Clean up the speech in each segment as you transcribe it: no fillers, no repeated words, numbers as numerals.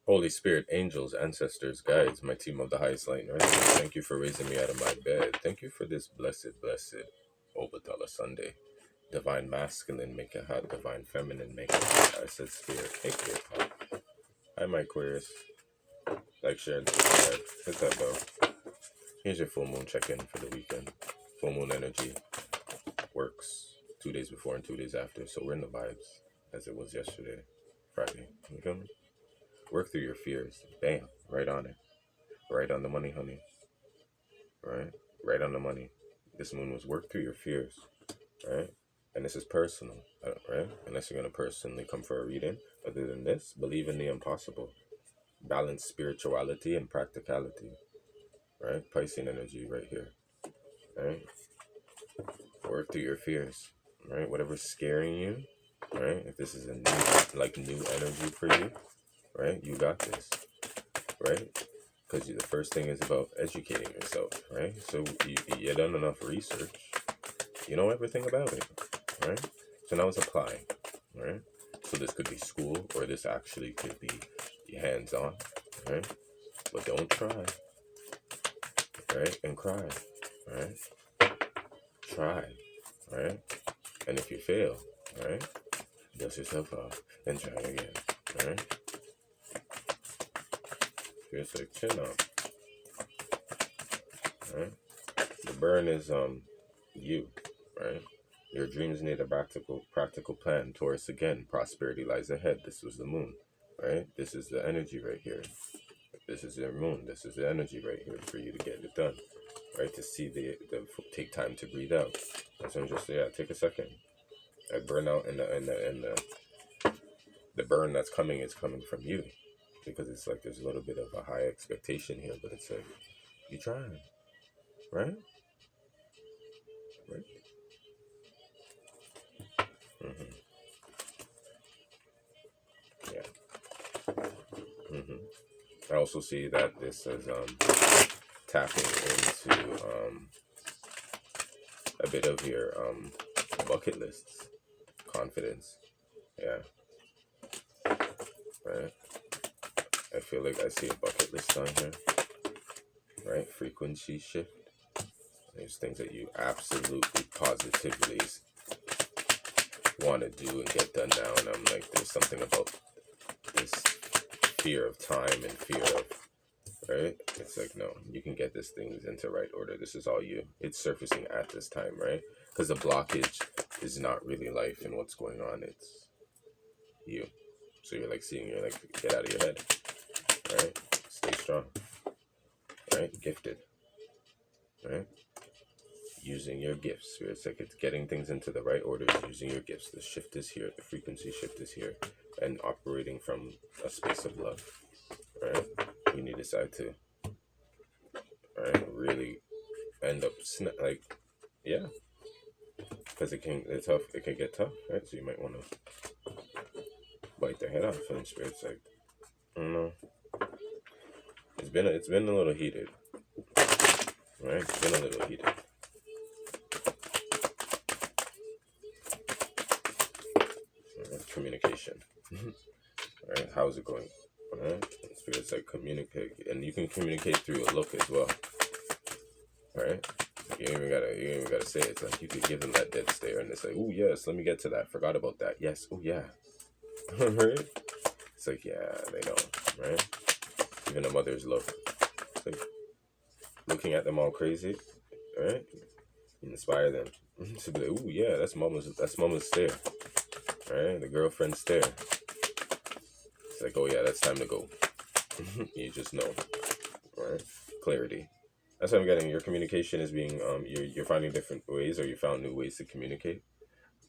Holy Spirit, angels, ancestors, guides, my team of the highest light and resonance, thank you for raising me out of my bed. Thank you for this blessed Obatala Sunday. Divine masculine, make it hot. Divine feminine, make it hot. I said spirit, make it hot. Hi, my Aquarius. Like, share, and subscribe. Hit that bell. Here's your full moon check-in for the weekend. Full moon energy works 2 days before and 2 days after, so we're in the vibes as it was yesterday, Friday. You feel me? Work through your fears. Bam, right on it. Right on the money, honey. Right? Right on the money. This moon was work through your fears. Right? And this is personal. Right? Unless you're going to personally come for a reading. Other than this, believe in the impossible. Balance spirituality and practicality. Right? Piscean energy right here. Right? Work through your fears. Right? Whatever's scaring you. Right? If this is a new energy for you. Right? You got this. Right? Because the first thing is about educating yourself, right? So you done enough research, you know everything about it, right? So now it's applying, right? So this could be school, or this actually could be hands-on, right? But don't try, right? And cry, right? Try, right? And if you fail, right? Dust yourself off and try again, right? Feels like chin up, right? The burn is you, right? Your dreams need a practical plan. Taurus again, prosperity lies ahead. This was the moon, right? This is the energy right here. This is your moon. This is the energy right here for you to get it done, right? To see the take time to breathe out. That's what I'm just take a second. That burnout and the burn that's coming is coming from you, because it's like there's a little bit of a high expectation here, but it's like you trying, right? Right. Mm-hmm. Yeah. Mm-hmm. I also see that this is tapping into a bit of your bucket lists, confidence. Yeah, right. I feel like I see a bucket list on here, right? Frequency shift. There's things that you absolutely positively want to do and get done now, and I'm like, there's something about this fear of time and fear of, right? It's like, no, you can get this things into right order. This is all you. It's surfacing at this time, right? Because the blockage is not really life and what's going on. It's you. So you're like you're like, get out of your head, right? Stay strong, right? Gifted, right? Using your gifts. It's like it's getting things into the right order, using your gifts. The shift is here. The frequency shift is here. And operating from a space of love, right? You need to decide to, right? Really end up like, yeah, because it can get tough, right? So you might want to bite their head off. And spirit's like, I don't know, it's been a little heated, right? It's been a little heated. Right? Communication, right? How's it going? Right? Spirit's like communicate, and you can communicate through a look as well, right? You ain't even gotta say it. It's like you could give them that dead stare, and it's like, oh yes, let me get to that. Forgot about that. Yes, oh yeah, right? It's like, yeah, they know, right? Even a mother's look. It's like looking at them all crazy, right? Inspire them to be like, ooh, yeah, that's mama's stare, right? The girlfriend stare. It's like, oh yeah, that's time to go. You just know, right? Clarity. That's what I'm getting. Your communication is being you're finding different ways, or you found new ways to communicate,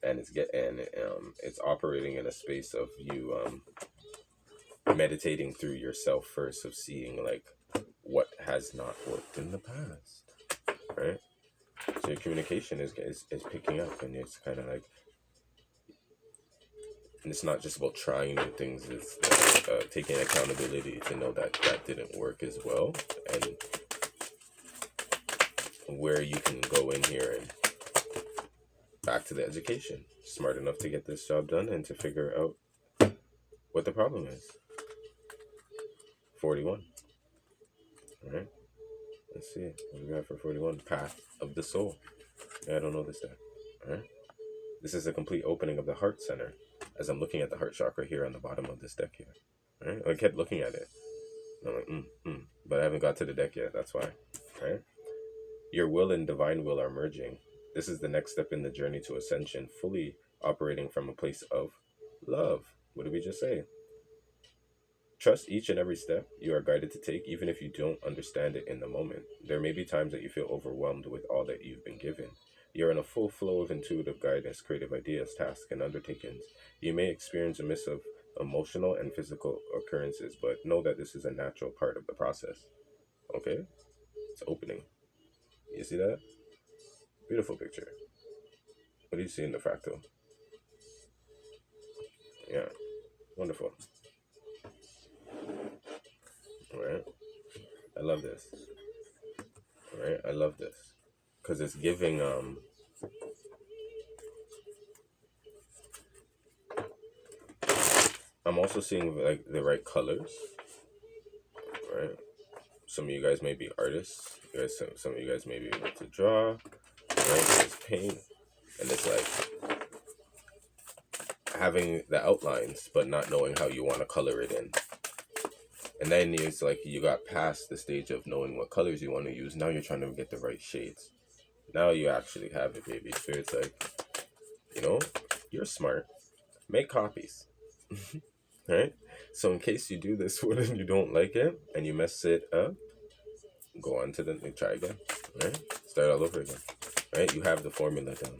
and it's operating in a space of you meditating through yourself first, of seeing like what has not worked in the past, right? So your communication is picking up, and it's kind of like, and it's not just about trying new things. It's taking accountability to know that that didn't work as well, and where you can go in here and back to the education. Smart enough to get this job done and to figure out what the problem is, 41. All right. Let's see. What do we got for 41? Path of the soul. Yeah, I don't know this deck. All right. This is a complete opening of the heart center as I'm looking at the heart chakra here on the bottom of this deck here. All right. I kept looking at it. And I'm like, but I haven't got to the deck yet. That's why. All right. Your will and divine will are merging. This is the next step in the journey to ascension, fully operating from a place of love. What did we just say? Trust each and every step you are guided to take, even if you don't understand it in the moment. There may be times that you feel overwhelmed with all that you've been given. You're in a full flow of intuitive guidance, creative ideas, tasks, and undertakings. You may experience a mix of emotional and physical occurrences, but know that this is a natural part of the process. Okay? It's opening. You see that? Beautiful picture. What do you see in the fractal? Yeah. Wonderful. All right. I love this. All right. I love this. Because it's giving, I'm also seeing like the right colors. Right. Some of you guys may be artists. You guys, some of you guys may be able to draw. Right. It's paint. And it's like having the outlines, but not knowing how you want to color it in. And then it's like you got past the stage of knowing what colors you want to use. Now you're trying to get the right shades. Now you actually have it, baby. Spirit's like, you know, you're smart. Make copies. Right? So in case you do this one and you don't like it and you mess it up, go on to the try again. Right? Start all over again. Right? You have the formula down.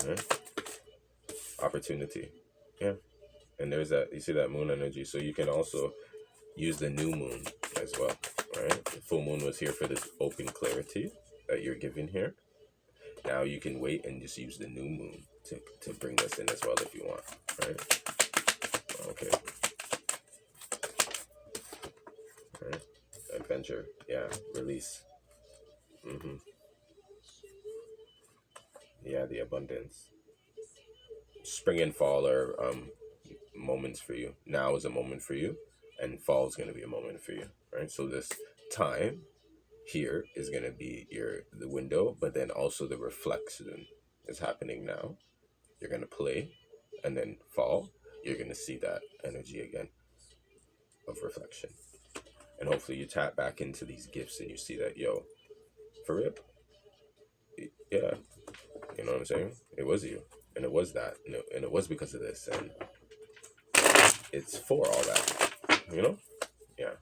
Right? Opportunity. Yeah. And there's that, you see that moon energy. So you can also use the new moon as well. Right? The full moon was here for this open clarity that you're given here. Now you can wait and just use the new moon to bring this in as well if you want. Right? Okay. Right. Adventure. Yeah. Release. Yeah, the abundance. Spring and fall are moments for you. Now is a moment for you, and fall is going to be a moment for you. Right? So this time here is going to be the window, but then also the reflection is happening now. You're going to play, and then fall, you're going to see that energy again of reflection. And hopefully you tap back into these gifts and you see that, yo, for real? Yeah. You know what I'm saying? It was you. And it was that. And it was because of this. And it's for all that. You know? Yeah.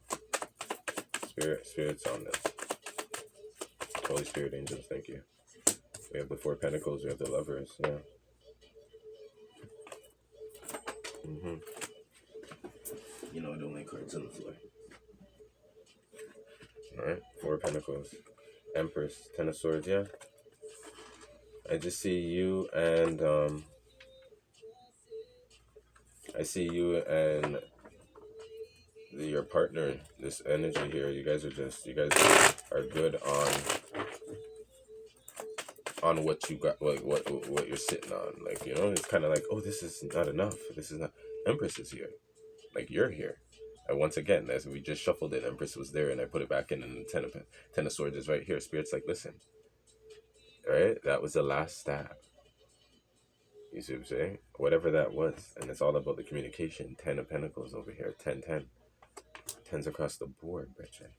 Spirit's on this. Holy Spirit angels, thank you. We have the Four Pentacles. We have the Lovers. Yeah. You know I don't like cards on the floor. Alright. Four Pentacles. Empress. Ten of Swords. Yeah. I just see you and I see you and your partner, this energy here. You guys are good on what you got, like what you're sitting on. Like, you know, it's kind of like, oh, this is not enough. This is not. Empress is here. Like, you're here. And once again, as we just shuffled it, Empress was there, and I put it back in, and the Ten of Swords is right here. Spirit's like, listen, right? That was the last stab. You see what I'm saying? Whatever that was. And it's all about the communication. 10 of Pentacles over here. 10, 10. 10s across the board, Bridget.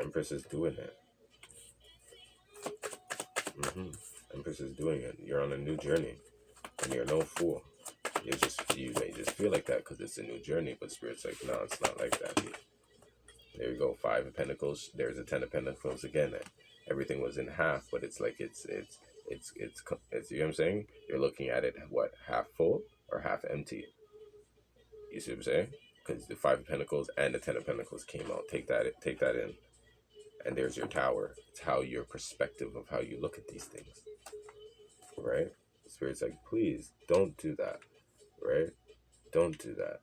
Empress is doing it. Empress is doing it. You're on a new journey. And you're no fool. You may just feel like that because it's a new journey. But Spirit's like, no, it's not like that. There you go. 5 of Pentacles. There's a 10 of Pentacles again. Everything was in half. But it's like it's you know what I'm saying? You're looking at it, what, half full or half empty? You see what I'm saying? Because the 5 of Pentacles and the 10 of Pentacles came out. Take that in. And there's your Tower. It's how your perspective of how you look at these things. Right? Spirit's like, please, don't do that. Right? Don't do that.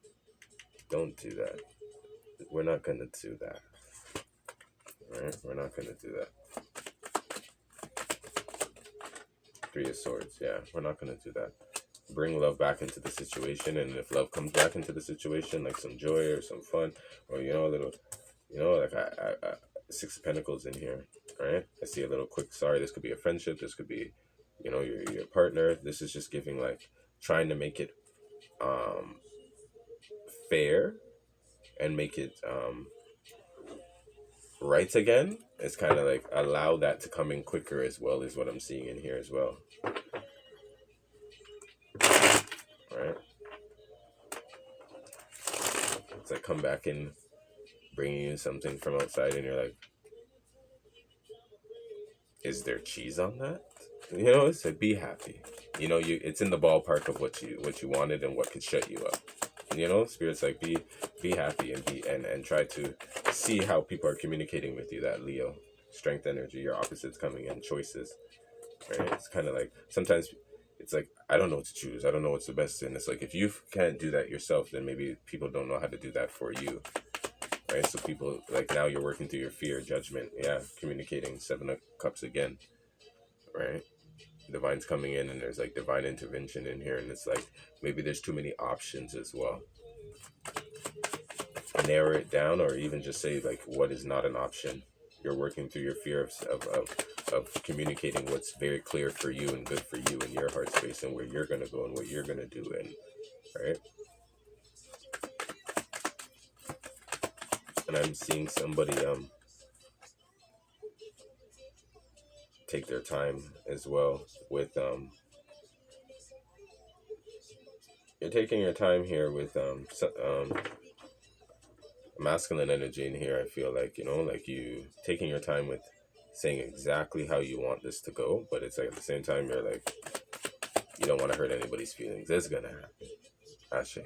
Don't do that. We're not going to do that. Right? We're not going to do that. 3 of Swords. Yeah, we're not going to do that. bring love back into the situation. And if love comes back into the situation, like some joy or some fun, or a little, like I Six of Pentacles in here, right? I see a little quick. Sorry, this could be a friendship. This could be, your partner. This is just giving like trying to make it um fair and make it right again. It's kind of like allow that to come in quicker as well, is what I'm seeing in here as well, right? It's like come back in, bringing you something from outside, and you're like, is there cheese on that? It's like be happy. It's in the ballpark of what you wanted and what could shut you up. Spirit's like be happy and and try to see how people are communicating with you. That Leo strength energy, your opposites coming in, choices, right? It's kind of like sometimes it's like I don't know what to choose. I don't know what's the best. And it's like if you can't do that yourself, then maybe people don't know how to do that for you, right? So people like now you're working through your fear, judgment, communicating. Seven of Cups again, right? Divine's coming in, and there's like divine intervention in here, and it's like maybe there's too many options as well. Narrow it down, or even just say like what is not an option. You're working through your fear of communicating what's very clear for you and good for you in your heart space, and where you're going to go and what you're going to do, and right. And I'm seeing somebody take their time as well with you're taking your time here with masculine energy in here. I feel like like you taking your time with saying exactly how you want this to go, but it's like at the same time you're like you don't want to hurt anybody's feelings. It's gonna happen. Ashe.